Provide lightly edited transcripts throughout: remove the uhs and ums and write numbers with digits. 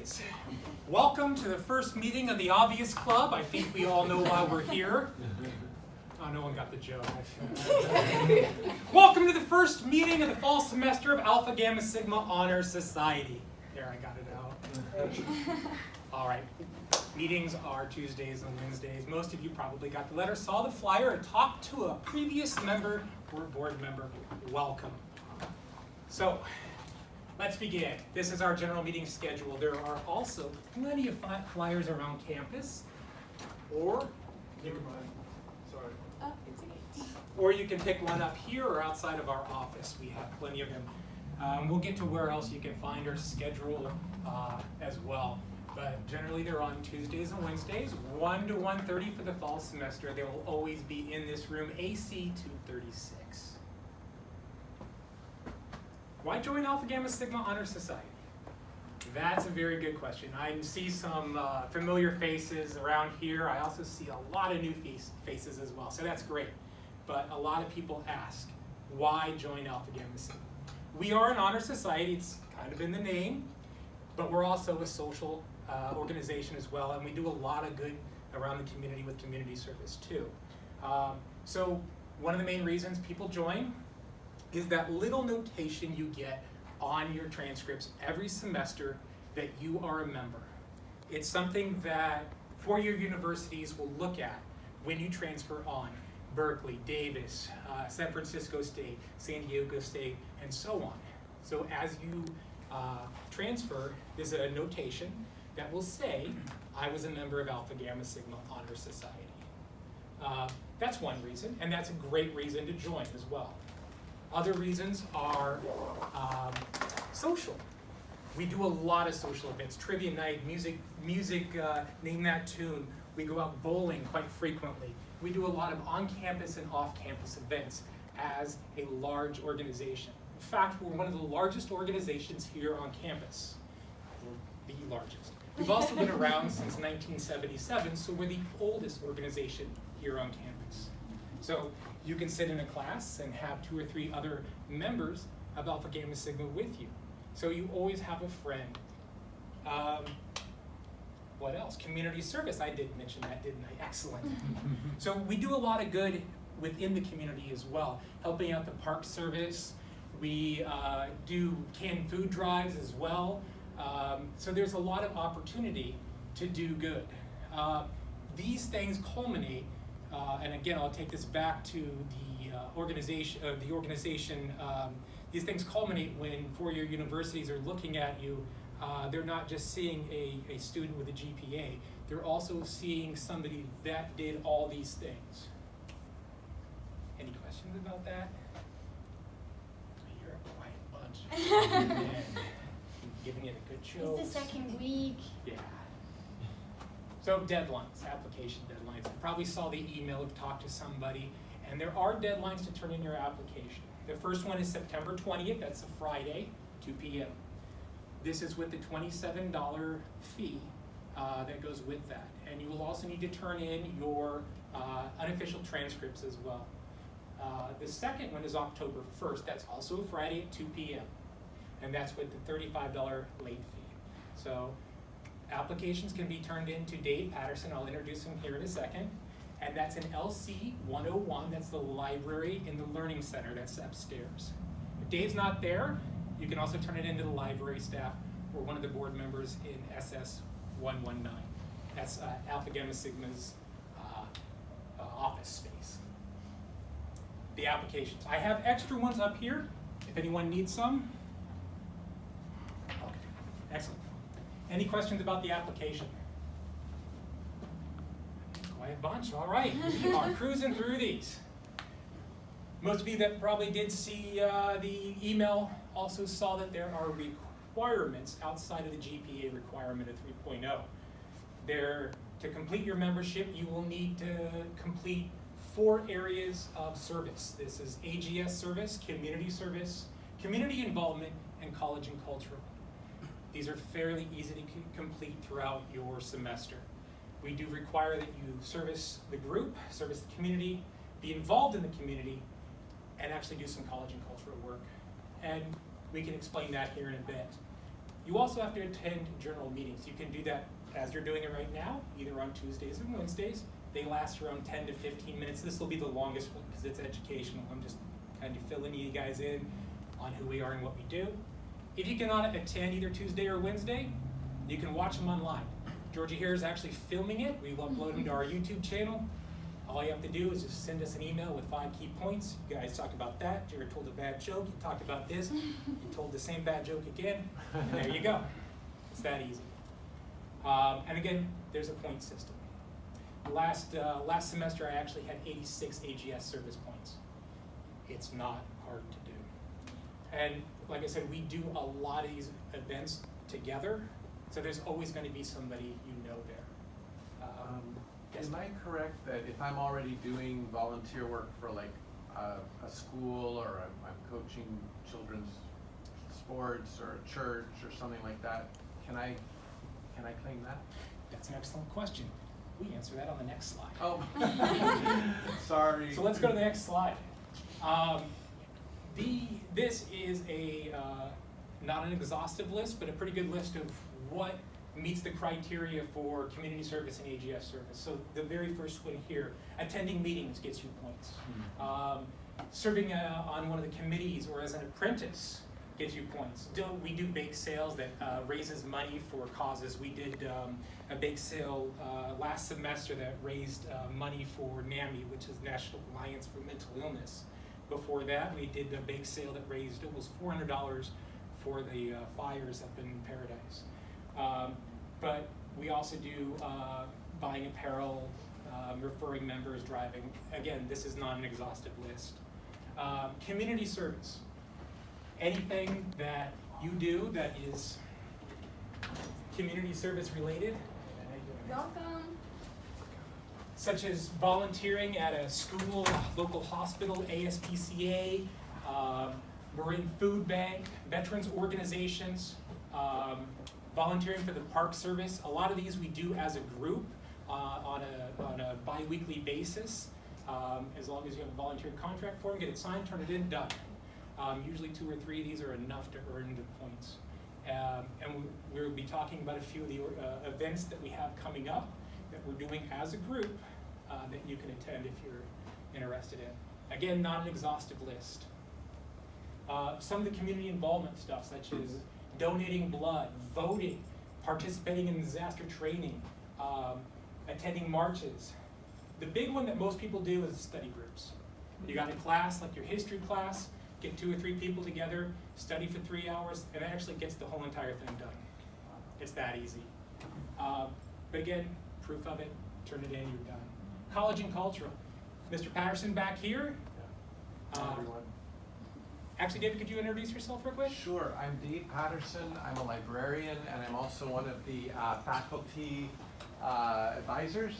guys. Welcome to the first meeting of the Obvious Club. I think we all know why we're here. Oh, no one got the joke. Welcome to the first meeting of the fall semester of Alpha Gamma Sigma Honor Society. There, I got it out. All right. Meetings are Tuesdays and Wednesdays. Most of you probably got the letter, saw the flyer, and talked to a previous member or board member. Welcome. So, let's begin. This is our general meeting schedule. There are also plenty of flyers around campus, or you can, or you can pick one up here or outside of our office. We have plenty of them. We'll get to where else you can find our schedule as well. But generally they're on Tuesdays and Wednesdays, 1 to 1:30 for the fall semester. They will always be in this room, AC 236. Why join Alpha Gamma Sigma Honor Society? That's a very good question. I see some familiar faces around here. I also see a lot of new faces as well, so that's great. But a lot of people ask, why join Alpha Gamma Sigma? We are an honor society, it's kind of in the name, but we're also a social organization as well, and we do a lot of good around the community with community service too. So one of the main reasons people join is that little notation you get on your transcripts every semester that you are a member. It's something that four-year universities will look at when you transfer on. Berkeley, Davis, San Francisco State, San Diego State, and so on. So as you transfer, there's a notation that will say, I was a member of Alpha Gamma Sigma Honor Society. That's one reason, and that's a great reason to join as well. Other reasons are social. We do a lot of social events, trivia night, music, name that tune. We go out bowling quite frequently. We do a lot of on-campus and off-campus events as a large organization. In fact, we're one of the largest organizations here on campus. We're the largest. We've also been around since 1977, so we're the oldest organization here on campus. So you can sit in a class and have 2 or 3 other members of Alpha Gamma Sigma with you. So you always have a friend. What else? Community service. I did mention that, didn't I? Excellent. So we do a lot of good within the community as well, helping out the park service. We do canned food drives as well. So there's a lot of opportunity to do good. These things culminate, and again, I'll take this back to the organization. These things culminate when four-year universities are looking at you. They're not just seeing a student with a GPA, they're also seeing somebody that did all these things. Any questions about that? You're a quiet bunch. Giving it a good show. It's the second week. Yeah. So deadlines, application deadlines. You probably saw the email or talked to somebody, and there are deadlines to turn in your application. The first one is September 20th, that's a Friday, 2 p.m. This is with the $27 fee that goes with that. And you will also need to turn in your unofficial transcripts as well. The second one is October 1st, that's also a Friday at 2 p.m. And that's with the $35 late fee. So applications can be turned in to Dave Patterson. I'll introduce him here in a second. And that's in LC 101. That's the library in the Learning Center. That's upstairs. If Dave's not there, you can also turn it into the library staff or one of the board members in SS 119. That's Alpha Gamma Sigma's office space. The applications. I have extra ones up here if anyone needs some. Okay, excellent. Any questions about the application? Quiet bunch, all right. We are cruising through these. Most of you that probably did see the email also saw that there are requirements outside of the GPA requirement of 3.0. To complete your membership, you will need to complete 4 areas of service. This is AGS service, community involvement, and college and cultural. These are fairly easy to complete throughout your semester. We do require that you service the group, service the community, be involved in the community, and actually do some college and cultural work. And we can explain that here in a bit. You also have to attend general meetings. You can do that as you're doing it right now, either on Tuesdays and Wednesdays. They last around 10 to 15 minutes. This will be the longest one because it's educational. I'm just kind of filling you guys in on who we are and what we do. If you cannot attend either Tuesday or Wednesday, you can watch them online. Georgia here is actually filming it. We will upload them to our YouTube channel. All you have to do is just send us an email with 5 key points. You guys talk about that. Jared told a bad joke. You talked about this. You told the same bad joke again. And there you go. It's that easy. And again, there's a point system. Last semester, I actually had 86 AGS service points. It's not hard to do. And like I said, we do a lot of these events together, so there's always going to be somebody you know there. Yes. Am I correct that if I'm already doing volunteer work for like a school, or I'm coaching children's sports or a church or something like that, can I claim that? That's an excellent question. We answer that on the next slide. Oh, sorry. So let's go to the next slide. This is not an exhaustive list, but a pretty good list of what meets the criteria for community service and AGS service. So the very first one here, attending meetings gets you points. Serving on one of the committees or as an apprentice gets you points. We do bake sales that raises money for causes. We did a bake sale last semester that raised money for NAMI, which is National Alliance for Mental Illness. Before that, we did a bake sale that raised almost $400 for the fires up in Paradise. But we also do buying apparel, referring members, driving. Again, this is not an exhaustive list. Community service. Anything that you do that is community service related. Welcome. Such as volunteering at a school, local hospital, ASPCA, Marin Food Bank, veterans organizations, volunteering for the Park Service. A lot of these we do as a group on a bi-weekly basis. As long as you have a volunteer contract form, get it signed, turn it in, done. Usually 2 or 3 of these are enough to earn the points. And we'll be talking about a few of the events that we have coming up that we're doing as a group that you can attend if you're interested in. Again, not an exhaustive list. Some of the community involvement stuff, such as donating blood, voting, participating in disaster training, attending marches. The big one that most people do is study groups. You got a class, like your history class, get 2 or 3 people together, study for 3 hours, and it actually gets the whole entire thing done. It's that easy. But again, proof of it, turn it in, you're done. College and cultural. Mr. Patterson back here. Hi, everyone. Actually, David, could you introduce yourself real quick? Sure, I'm Dave Patterson. I'm a librarian, and I'm also one of the faculty advisors.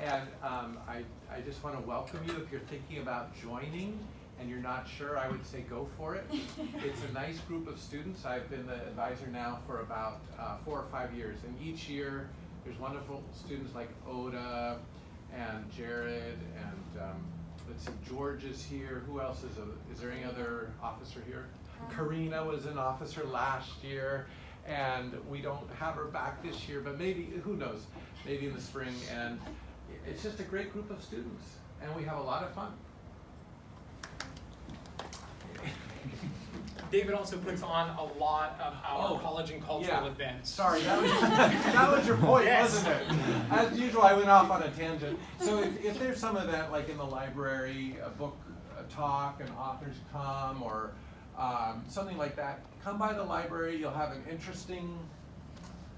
And I just want to welcome you. If you're thinking about joining and you're not sure, I would say go for it. It's a nice group of students. I've been the advisor now for about 4 or 5 years, and each year there's wonderful students like Oda and Jared, and let's see, George is here. Who else is there any other officer here? Karina was an officer last year, and we don't have her back this year, but maybe, who knows, maybe in the spring. And it's just a great group of students, and we have a lot of fun. David also puts on a lot of our college and cultural events. Sorry, that was your point, Yes. wasn't it? As usual, I went off on a tangent. So if there's some event, like in the library, a book talk, an author's come, or something like that, come by the library. You'll have an interesting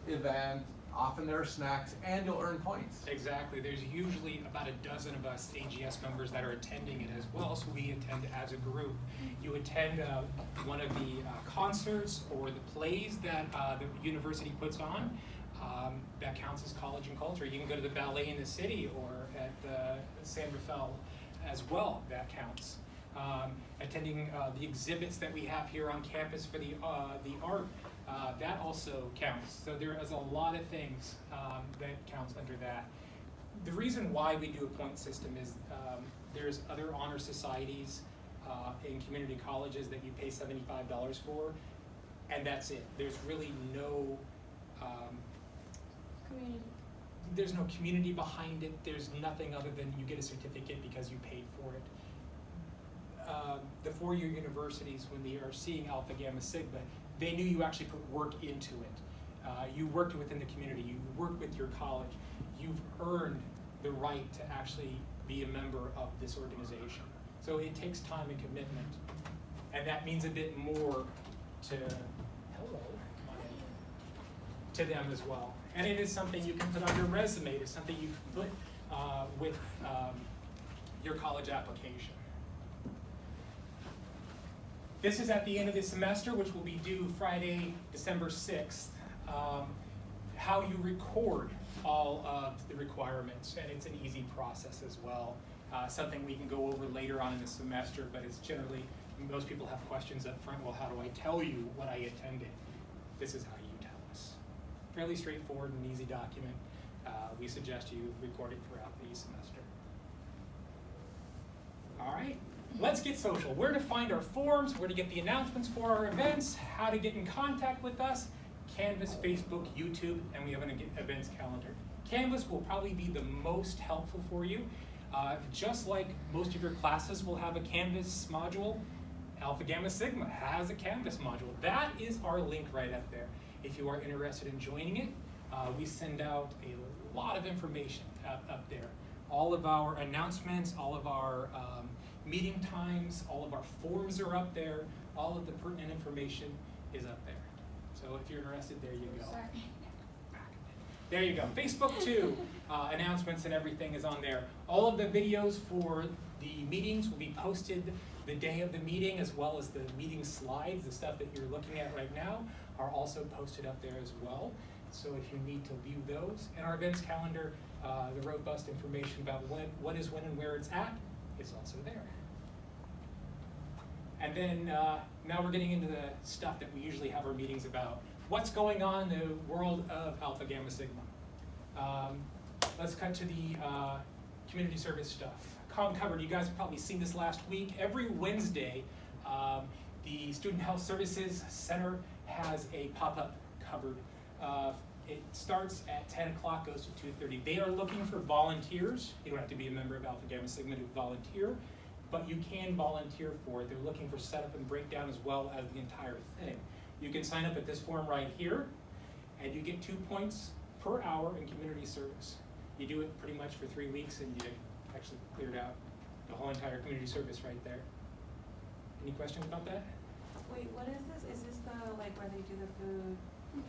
event. Often there are snacks, and you'll earn points. Exactly. There's usually about a dozen of us AGS members that are attending it as well, so we attend as a group. You attend one of the concerts or the plays that the university puts on. That counts as college and culture. You can go to the ballet in the city or at San Rafael as well. That counts. Attending the exhibits that we have here on campus for the art. That also counts. So there is a lot of things that counts under that. The reason why we do a point system is there's other honor societies in community colleges that you pay $75 for. and that's it. There's really no Community. there's no community behind it. There's nothing other than you get a certificate because you paid for it. The four-year universities, when they are seeing Alpha Gamma Sigma, they knew you actually put work into it. You worked within the community. You worked with your college. You've earned the right to actually be a member of this organization. So it takes time and commitment, and that means a bit more to to them as well. And it is something you can put on your resume. It's something you can put with your college application. This is at the end of the semester, which will be due Friday, December 6th. How you record all of the requirements, and it's an easy process as well. Something we can go over later on in the semester, but it's generally, most people have questions up front. Well, how do I tell you what I attended? This is how you tell us. Fairly straightforward and easy document. We suggest you record it throughout the semester. All right, let's get social. Where to find our forums, where to get the announcements for our events, how to get in contact with us. Canvas, Facebook, YouTube, and we have an events calendar. Canvas will probably be the most helpful for you. Just like most of your classes will have a Canvas module, Alpha Gamma Sigma has a Canvas module. That is our link right up there. If you are interested in joining it, we send out a lot of information up there. All of our announcements, all of our meeting times, all of our forms are up there. All of the pertinent information is up there. So if you're interested, there you go. Sorry. There you go. Facebook too. Announcements and everything is on there. All of the videos for the meetings will be posted the day of the meeting, as well as the meeting slides, the stuff that you're looking at right now, are also posted up there as well. So if you need to view those. And our events calendar, the robust information about what is when and where it's at, is also there. And then now we're getting into the stuff that we usually have our meetings about. What's going on in the world of Alpha Gamma Sigma? Let's cut to the community service stuff. Covered, you guys have probably seen this last week. Every Wednesday, the Student Health Services Center has a pop-up cupboard. It starts at 10 o'clock, goes to 2:30. They are looking for volunteers. You don't have to be a member of Alpha Gamma Sigma to volunteer, but you can volunteer for it. They're looking for setup and breakdown as well as the entire thing. You can sign up at this form right here, and you get 2 points per hour in community service. You do it pretty much for 3 weeks, and you actually cleared out the whole entire community service right there. Any questions about that? Wait, what is this? Is this the, like, where they do the food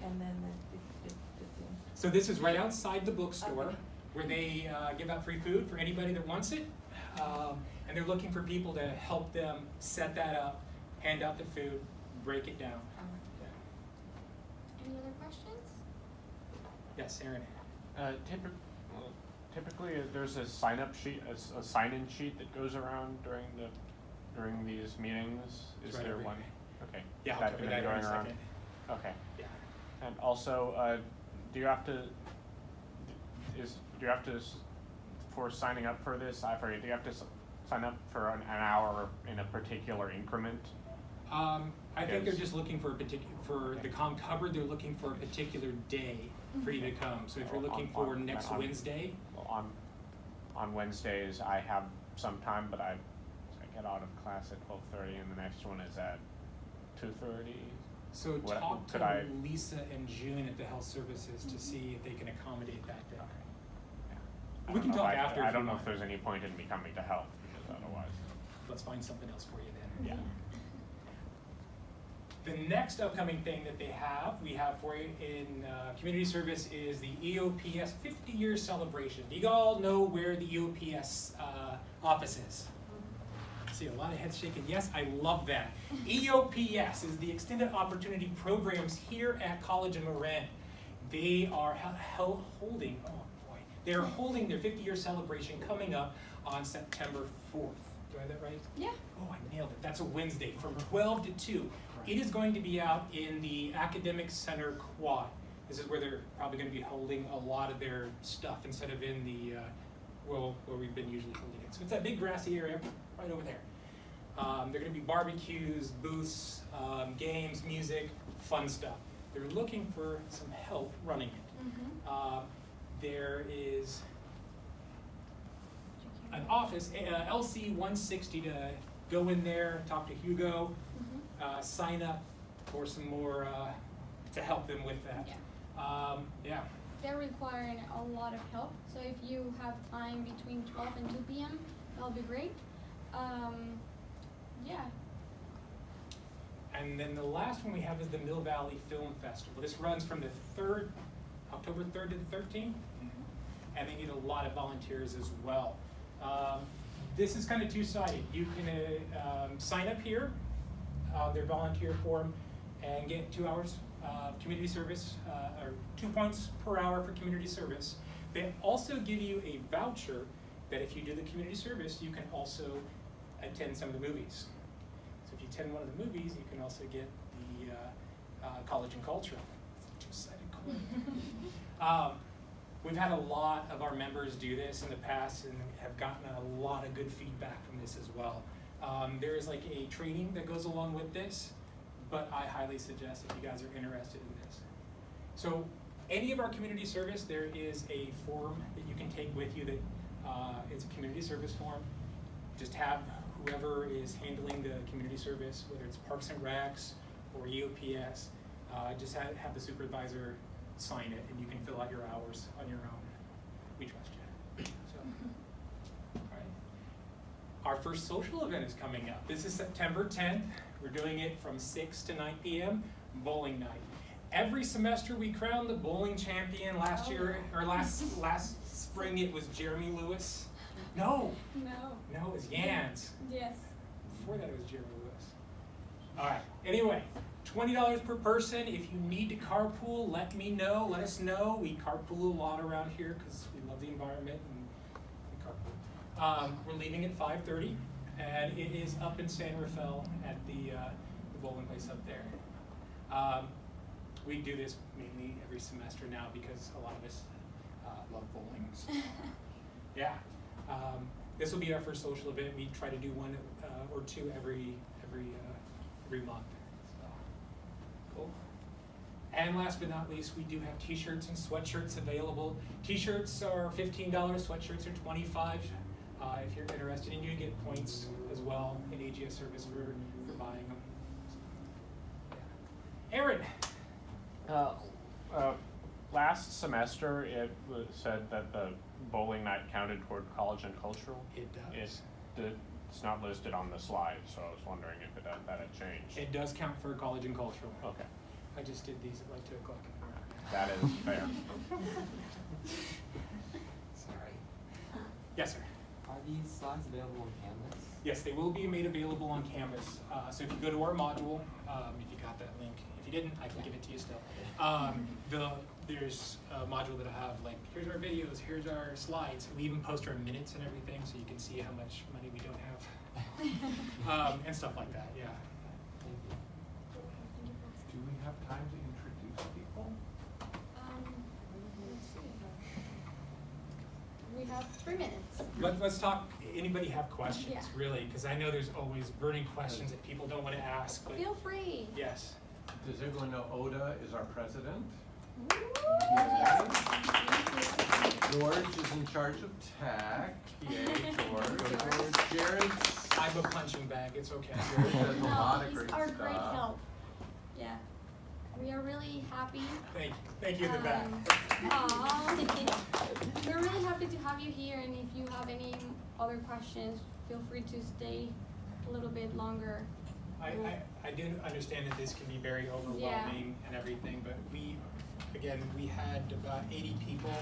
and then the thing? So this is right outside the bookstore, Okay. where they give out free food for anybody that wants it. And they're looking for people to help them set that up, hand out the food, break it down. Any other questions? Yes, Aaron. Typically, there's a sign-up sheet, a sign-in sheet that goes around during these meetings. Is Right there over one? here. Okay. Yeah, I'll That cover gonna that be in a going around? second. Okay. Yeah. And also, do you have to for signing up for this? I forget. Do you have to sign up for an hour in a particular increment? I think they're Yes. just looking for the covered, they're looking for a particular day for you to come. So if you're looking for next Wednesday, Well, on Wednesdays, I have some time, but I get out of class at 12:30, and the next one is at 2:30. so What- talk could to I- Lisa and June at the health services to see if they can accommodate that day. I We don't can know talk if after I if don't you know want. if there's any point in me coming to help, because otherwise. Let's find something else for you then. Yeah. The next upcoming thing that we have for you in community service is the EOPS 50-year celebration. Do you all know where the EOPS office is? I see a lot of heads shaking. Yes, I love that. EOPS is the Extended Opportunity Programs here at College of Marin. They are holding, they're holding their 50-year celebration coming up on September 4th. Do I have that right? Yeah. Oh, I nailed it. That's a Wednesday from 12 to 2. It is going to be out in the Academic Center Quad. This is where they're probably going to be holding a lot of their stuff instead of in the, where we've been usually holding it. So it's that big grassy area right over there. There are going to be barbecues, booths, games, music, fun stuff. They're looking for some help running it. There is an office, LC 160, to go in there, talk to Hugo, sign up for some more, to help them with that. Yeah. They're requiring a lot of help, so if you have time between 12 and 2 p.m., that'll be great. Yeah. And then the last one we have is the Mill Valley Film Festival. This runs from the October 3rd to the 13th, and they need a lot of volunteers as well. This is kind of two-sided. You can sign up here, their volunteer form, and get 2 hours of community service, or 2 points per hour for community service. They also give you a voucher that if you do the community service, you can also attend some of the movies. So if you attend one of the movies, you can also get the college and cultural. It's a two-sided coin. We've had a lot of our members do this in the past and have gotten a lot of good feedback from this as well. There is like a training that goes along with this, but I highly suggest if you guys are interested in this. So any of our community service, there is a form that you can take with you that is a community service form. Just have whoever is handling the community service, whether it's Parks and Recs or EOPS, just have the supervisor sign it, and you can fill out your hours on your own. We trust you. So, all right. Our first social event is coming up. This is September 10th. We're doing it from 6 to 9 p.m. bowling night. Every semester we crown the bowling champion. Last year, or last spring, it was Jeremy Lewis. No, it was Yans. Yes. Before that, it was Jeremy Lewis. All right. Anyway, $20 per person. If you need to carpool, let me know. Let us know. We carpool a lot around here because we love the environment and we carpool. We're leaving at 5:30, and it is up in San Rafael at the bowling place up there. We do this mainly every semester now because a lot of us love bowling. So. Yeah. This will be our first social event. We try to do one or two every month. So, cool. And last but not least, we do have t-shirts and sweatshirts available. T-shirts are $15, sweatshirts are $25. If you're interested, and you get points as well in AGS service for buying them. Yeah. Aaron. Last semester, it said that the bowling night counted toward college and cultural. It does. It's not listed on the slide, so I was wondering if that had changed. It does count for college and cultural. Okay. I just did these at like 2 o'clock. That is fair. Sorry. Yes, sir. Are these slides available on Canvas? Yes, they will be made available on Canvas. So if you go to our module, if you got that link, if you didn't, I can give it to you still. There's a module that'll have like, here's our videos, here's our slides. We even post our minutes and everything, so you can see how much money we don't have, and stuff like that. Yeah. Thank you. Do we have time to introduce people? Let's see. We have 3 minutes. Let's talk. Anybody have questions, Yeah. really? Because I know there's always burning questions that people don't want to ask. But Feel free. yes. Does everyone know Oda is our president? Yes. George is in charge of tech. Yay, George. Jared's I'm a punching bag. It's okay. Jared does a No, lot of he's great our stuff. great help. Yeah. We are really happy. Thank you. Thank you in the back. We're really happy to have you here, and if you have any other questions, feel free to stay a little bit longer. I do understand that this can be very overwhelming and everything, but we had about 80 people,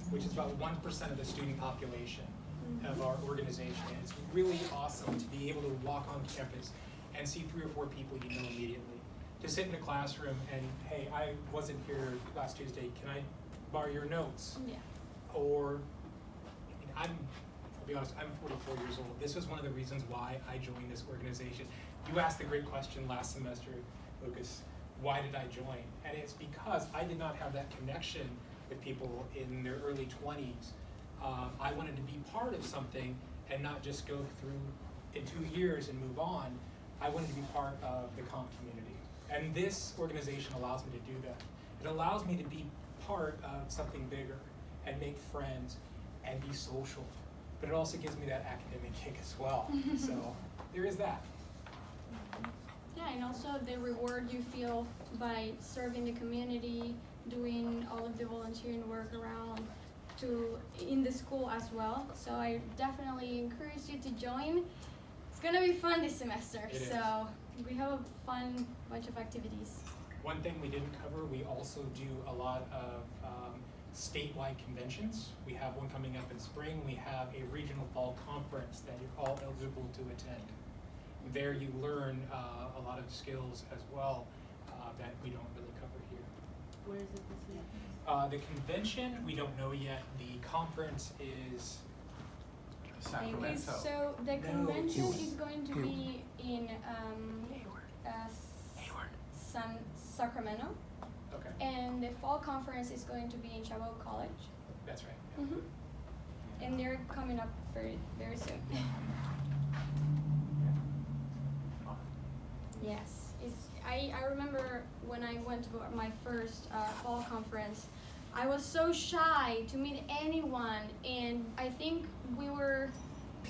which is about 1% of the student population of our organization. And it's really awesome to be able to walk on campus and see 3 or 4 people you know immediately. To sit in a classroom and, hey, I wasn't here last Tuesday, can I borrow your notes? Yeah. Or, I'll be honest, I'm 44 years old. This was one of the reasons why I joined this organization. You asked the great question last semester, Lucas, why did I join? And it's because I did not have that connection with people in their early 20s. I wanted to be part of something and not just go through in 2 years and move on. I wanted to be part of the comp community. And this organization allows me to do that. It allows me to be part of something bigger and make friends and be social. But it also gives me that academic kick as well. So there is that. Yeah, and also the reward you feel by serving the community, doing all of the volunteering work around in the school as well. So I definitely encourage you to join. It's gonna be fun this semester. It is. So we have a fun bunch of activities. One thing we didn't cover, we also do a lot of statewide conventions. We have one coming up in spring. We have a regional fall conference that you're all eligible to attend. There you learn a lot of skills as well that we don't really cover here. Where is it this week? The convention, we don't know yet. The conference is, Sacramento. So the No. convention Hayward. is going to be in Sacramento, okay, and the fall conference is going to be in Chabot College. that's right. Yeah. Mm-hmm. And they're coming up very, very soon. Yes, I remember when I went to my first fall conference, I was so shy to meet anyone, and I think we're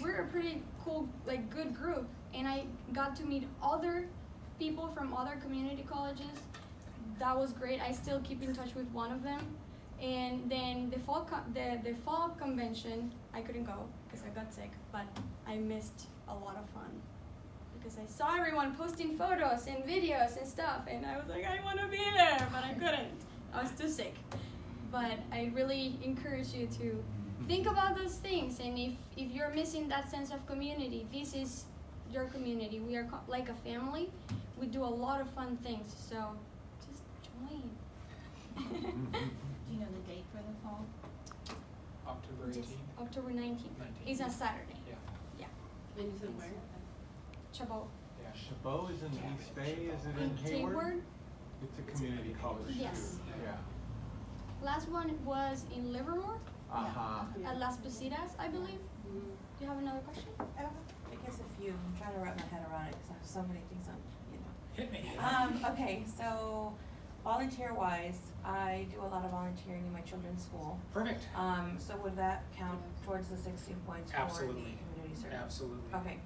a pretty cool, like, good group, and I got to meet other people from other community colleges. That was great. I still keep in touch with one of them, and then the fall convention I couldn't go because I got sick, but I missed a lot of fun. Because I saw everyone posting photos and videos and stuff, and I was like, I want to be there, but I couldn't. I was too sick. But I really encourage you to think about those things, and if you're missing that sense of community, this is your community. We are like a family. We do a lot of fun things, so just join. Do you know the date for the fall? October Just 18th. October 19th. It's a Saturday. Yeah. And you said where? Chabot. Yeah. Chabot is in East Bay, is it in Hayward? It's a community college too. Yes. Yeah. Last one was in Livermore Uh-huh. at Las Positas, I believe. Do you have another question? I guess a few. I'm trying to wrap my head around it because I have so many things on, you know. Hit me. Okay, so volunteer-wise, I do a lot of volunteering in my children's school. Perfect. So would that count towards the 16 points for Absolutely. the community service? Absolutely. Okay,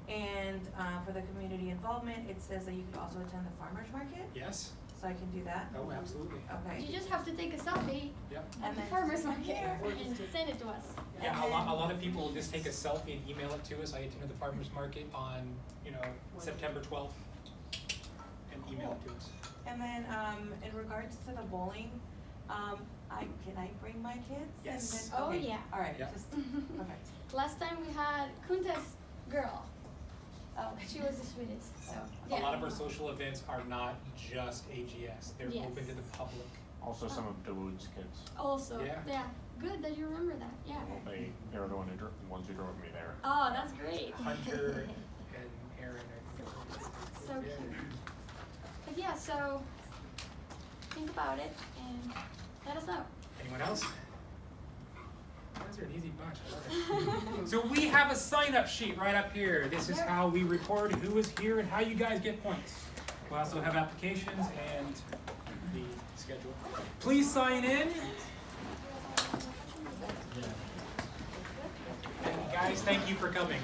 and for the community involvement, it says that you could also attend the farmer's market, Yes. so I can do that? Oh, absolutely. Okay. You just have to take a selfie Yep. at And the then farmer's just- market yeah. and send it to us. Yeah, And a then- lot of people will just take a selfie and email it to us. I attended the farmer's market on, September 12th and email it to us. And then, in regards to the bowling, can I bring my kids? And Yes. then- Oh, okay, yeah. All right, Yeah. just, perfect. Last time we had Kunta's girl. Oh, she was the sweetest. So A lot of our social events are not just AGS. They're Yes. open to the public. Also, some of Dawood's kids. Also, Yeah. good that you remember that. Yeah. They were the ones who drove me there. Oh, that's great. Hunter and Aaron are So yeah. cute. But yeah, so think about it and let us know. Anyone else? You guys are an easy bunch. I love it. So we have a sign-up sheet right up here. This is Yep. how we record who is here and how you guys get points. We also have applications and the schedule. Please sign in. And guys, thank you for coming.